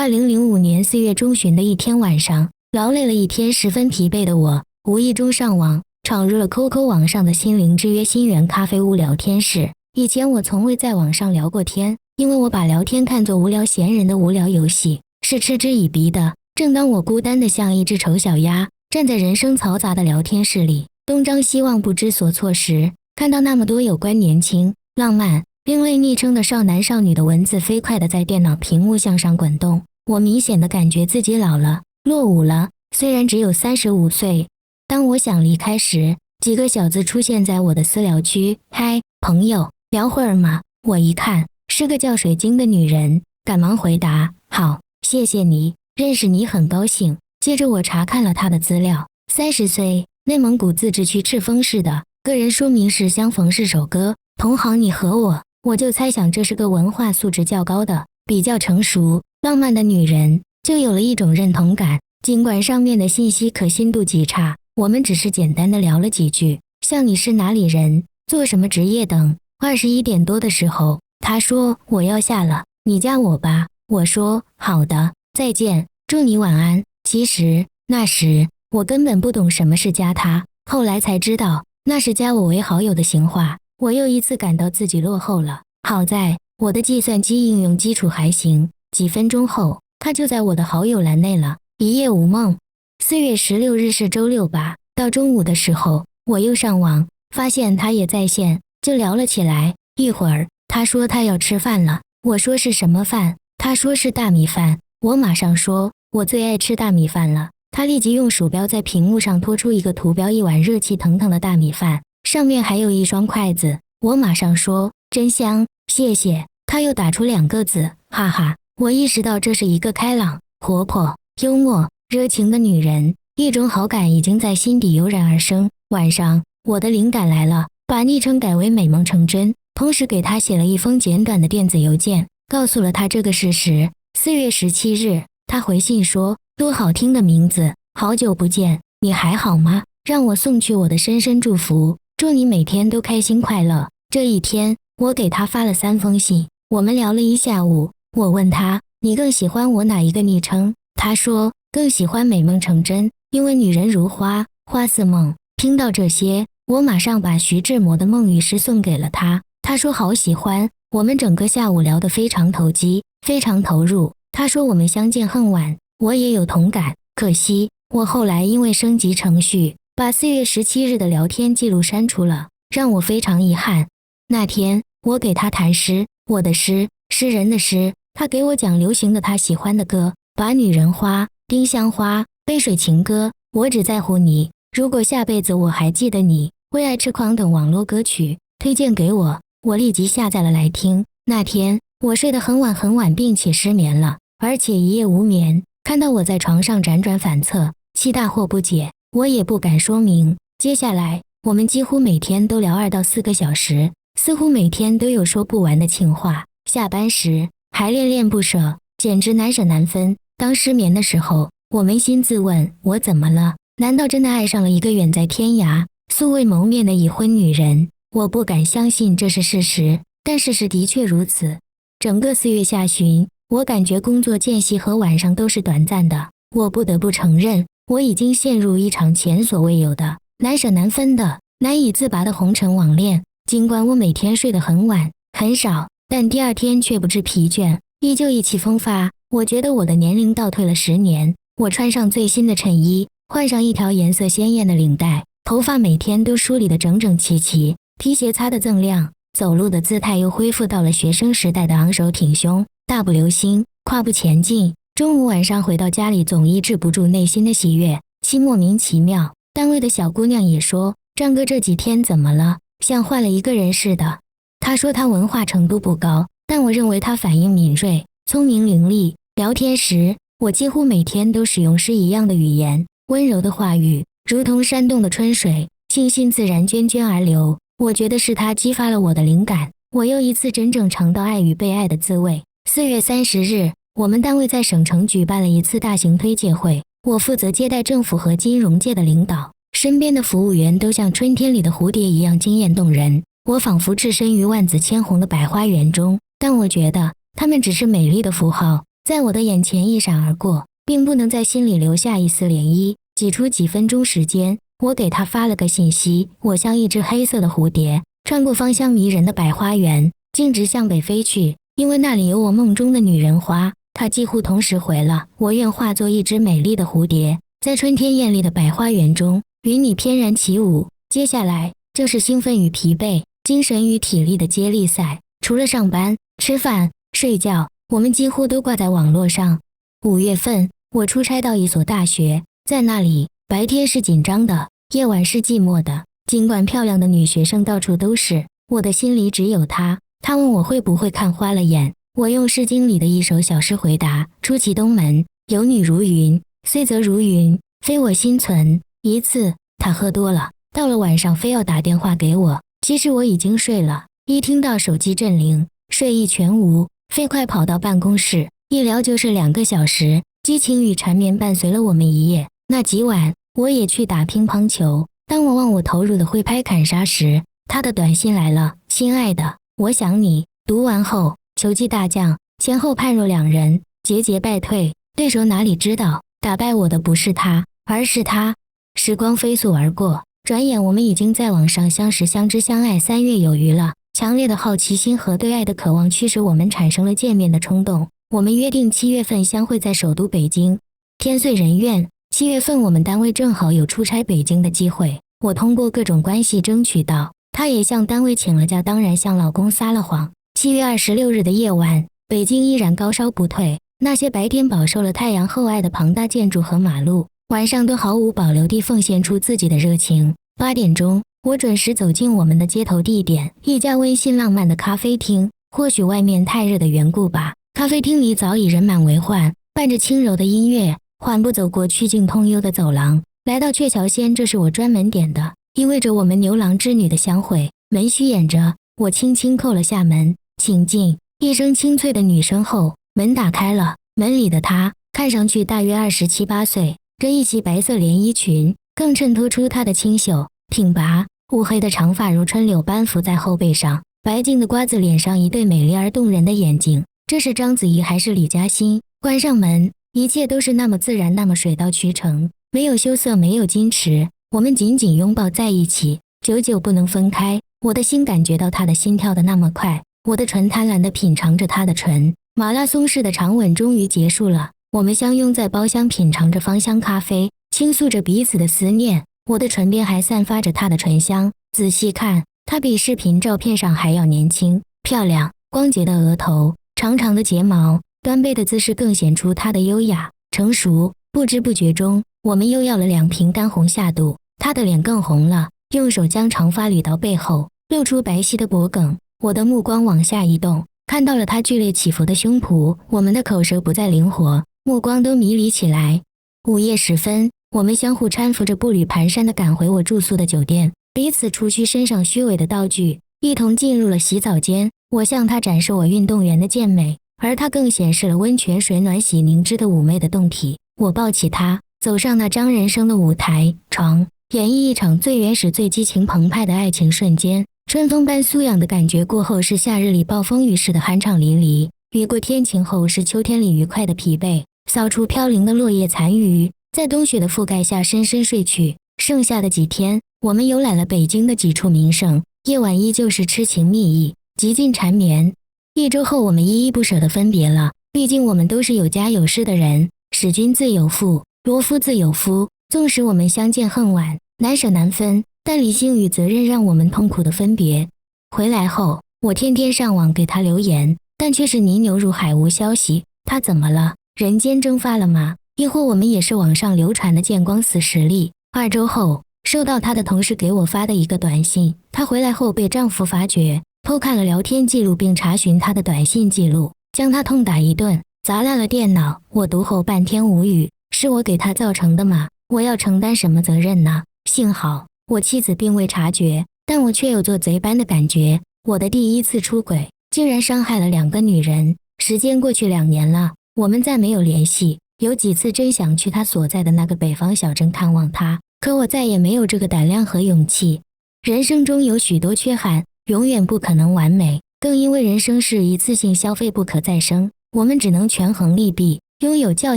2005年4月中旬的一天晚上，劳累了一天十分疲惫的我，无意中上网，闯入了 QQ 网上的心灵之约心源咖啡屋聊天室。以前我从未在网上聊过天，因为我把聊天看作无聊闲人的无聊游戏，是嗤之以鼻的。正当我孤单的像一只丑小鸭，站在人声嘈杂的聊天室里，东张西望不知所措时，看到那么多有关年轻、浪漫、另类昵称的少男少女的文字飞快地在电脑屏幕向上滚动，我明显地感觉自己老了，落伍了，虽然只有35岁。当我想离开时，几个小字出现在我的私聊区：嗨，朋友，聊会儿吗？我一看，是个叫水晶的女人，赶忙回答：好，谢谢你，认识你很高兴。接着我查看了她的资料，30岁，内蒙古自治区赤峰市的，个人说明是相逢是首歌，同行你和我。我就猜想这是个文化素质较高的、比较成熟、浪漫的女人，就有了一种认同感。尽管上面的信息可信度极差，我们只是简单的聊了几句，像你是哪里人，做什么职业等。21点多的时候，她说我要下了，你加我吧。我说好的，再见，祝你晚安。其实那时我根本不懂什么是加她，后来才知道那是加我为好友的行话。我又一次感到自己落后了。好在我的计算机应用基础还行，几分钟后他就在我的好友栏内了。一夜无梦。4月16日是周六吧，到中午的时候我又上网，发现他也在线，就聊了起来。一会儿他说他要吃饭了，我说是什么饭？他说是大米饭。我马上说我最爱吃大米饭了。他立即用鼠标在屏幕上拖出一个图标，一碗热气腾腾的大米饭，上面还有一双筷子。我马上说真香，谢谢。他又打出2个字，哈哈。我意识到这是一个开朗、活泼、幽默、热情的女人，一种好感已经在心底油然而生。晚上，我的灵感来了，把昵称改为美梦成真，同时给她写了一封简短的电子邮件，告诉了她这个事实。4月17日，她回信说，多好听的名字，好久不见，你还好吗？让我送去我的深深祝福，祝你每天都开心快乐。这一天，我给她发了3封信，我们聊了一下午。我问她，你更喜欢我哪一个昵称？她说更喜欢美梦成真，因为女人如花，花似梦。听到这些，我马上把徐志摩的梦与诗送给了她。她说好喜欢。我们整个下午聊得非常投机，非常投入。她说我们相见恨晚，我也有同感。可惜我后来因为升级程序，把4月17日的聊天记录删除了，让我非常遗憾。那天我给她谈诗，我的诗，诗人的诗。她给我讲流行的她喜欢的歌，把女人花、丁香花、杯水情歌、我只在乎你、如果下辈子我还记得你、为爱痴狂等网络歌曲推荐给我，我立即下载了来听。那天我睡得很晚很晚，并且失眠了，而且一夜无眠。看到我在床上辗转反侧，其大惑不解，我也不敢说明。接下来我们几乎每天都聊2到4个小时，似乎每天都有说不完的情话。下班时还恋恋不舍，简直难舍难分。当失眠的时候，我扪心自问，我怎么了？难道真的爱上了一个远在天涯、素未谋面的已婚女人？我不敢相信这是事实，但事实的确如此。整个4月下旬，我感觉工作间隙和晚上都是短暂的。我不得不承认，我已经陷入一场前所未有的、难舍难分的、难以自拔的红尘网恋。尽管我每天睡得很晚、很少，但第二天却不知疲倦，依旧意气风发。我觉得我的年龄倒退了10年。我穿上最新的衬衣，换上一条颜色鲜艳的领带，头发每天都梳理得整整齐齐，皮鞋擦得锃亮，走路的姿态又恢复到了学生时代的昂首挺胸、大步流星、跨步前进。中午晚上回到家里，总抑制不住内心的喜悦，其莫名其妙。单位的小姑娘也说，张哥这几天怎么了？像换了一个人似的。她说她文化程度不高，但我认为她反应敏锐，聪明伶俐。聊天时，我几乎每天都使用诗一样的语言，温柔的话语，如同山洞的春水，清新自然涓涓而流。我觉得是她激发了我的灵感，我又一次真正尝到爱与被爱的滋味。4月30日，我们单位在省城举办了一次大型推介会，我负责接待政府和金融界的领导，身边的服务员都像春天里的蝴蝶一样惊艳动人，我仿佛置身于万紫千红的百花园中，但我觉得它们只是美丽的符号，在我的眼前一闪而过，并不能在心里留下一丝涟漪。挤出几分钟时间，我给他发了个信息，我像一只黑色的蝴蝶，穿过芳香迷人的百花园，径直向北飞去，因为那里有我梦中的女人花。他几乎同时回了，我愿化作一只美丽的蝴蝶，在春天艳丽的百花园中与你翩然起舞。接下来就是兴奋与疲惫，精神与体力的接力赛。除了上班、吃饭、睡觉，我们几乎都挂在网络上。5月份，我出差到一所大学，在那里，白天是紧张的，夜晚是寂寞的。尽管漂亮的女学生到处都是，我的心里只有她。她问我会不会看花了眼，我用《诗经》里的一首小诗回答：出其东门，有女如云，虽则如云，非我心存。一次，她喝多了，到了晚上非要打电话给我，其实我已经睡了。一听到手机震铃，睡意全无，飞快跑到办公室，一聊就是2个小时，激情与缠绵伴随了我们一夜。那几晚，我也去打乒乓球。当我忘我投入的挥拍砍杀时，他的短信来了：亲爱的，我想你。读完后，球技大降，前后判若两人，节节败退。对手哪里知道，打败我的不是他，而是他。时光飞速而过，转眼我们已经在网上相识、相知、相爱，3月有余了。强烈的好奇心和对爱的渴望驱使我们产生了见面的冲动。我们约定7月份相会在首都北京。天遂人愿，7月份我们单位正好有出差北京的机会，我通过各种关系争取到，他也向单位请了假，当然向老公撒了谎。7月26日的夜晚，北京依然高烧不退，那些白天饱受了太阳厚爱的庞大建筑和马路，晚上都毫无保留地奉献出自己的热情。8点钟，我准时走进我们的接头地点，一家温馨浪漫的咖啡厅。或许外面太热的缘故吧，咖啡厅里早已人满为患，伴着轻柔的音乐，缓步走过曲径通幽的走廊，来到鹊桥仙，这是我专门点的，意味着我们牛郎织女的相会。门虚掩着，我轻轻叩了下门，请进。一声清脆的女声后，门打开了，门里的她看上去大约27、8岁，着一袭白色连衣裙，更衬托出她的清秀挺拔。乌黑的长发如春柳般拂在后背上，白净的瓜子脸上一对美丽而动人的眼睛。这是章子怡还是李嘉欣？关上门，一切都是那么自然，那么水到渠成，没有羞涩，没有矜持。我们紧紧拥抱在一起，久久不能分开。我的心感觉到他的心跳的那么快，我的唇贪婪地品尝着他的唇。马拉松式的长吻终于结束了，我们相拥在包厢，品尝着芳香咖啡，倾诉着彼此的思念。我的唇边还散发着她的醇香，仔细看，她比视频照片上还要年轻、漂亮。光洁的额头，长长的睫毛，端背的姿势更显出她的优雅、成熟。不知不觉中，我们又要了2瓶干红下肚，她的脸更红了，用手将长发捋到背后，露出白皙的脖颈。我的目光往下移动，看到了她剧烈起伏的胸脯。我们的口舌不再灵活，目光都迷离起来。午夜时分，我们相互搀扶着，步履蹒跚地赶回我住宿的酒店，彼此除去身上虚伪的道具，一同进入了洗澡间。我向他展示我运动员的健美，而他更显示了温泉水暖洗凝脂的妩媚的胴体。我抱起他，走上那张人生的舞台床，演绎一场最原始、最激情澎湃的爱情瞬间。春风般酥痒的感觉过后，是夏日里暴风雨似的酣畅淋漓；雨过天晴后，是秋天里愉快的疲惫。扫除飘零的落叶残余，在冬雪的覆盖下深深睡去。剩下的几天，我们游览了北京的几处名胜，夜晚依旧是痴情蜜意，极尽缠绵。1周后，我们依依不舍地分别了。毕竟我们都是有家有室的人，使君自有妇，罗夫自有夫。纵使我们相见恨晚，难舍难分，但理性与责任让我们痛苦的分别。回来后，我天天上网给他留言，但却是泥牛入海，无消息。他怎么了？人间蒸发了吗？亦或我们也是网上流传的见光死实力？2周后，收到她的同事给我发的一个短信，她回来后被丈夫发觉，偷看了聊天记录并查询她的短信记录，将她痛打一顿，砸烂了电脑。我读后半天无语，是我给她造成的吗？我要承担什么责任呢？幸好我妻子并未察觉，但我却有做贼般的感觉。我的第一次出轨，竟然伤害了2个女人。时间过去2年了，我们再没有联系。有几次真想去他所在的那个北方小镇看望他，可我再也没有这个胆量和勇气。人生中有许多缺憾，永远不可能完美，更因为人生是一次性消费不可再生，我们只能权衡利弊，拥有较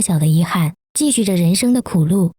小的遗憾，继续着人生的苦路。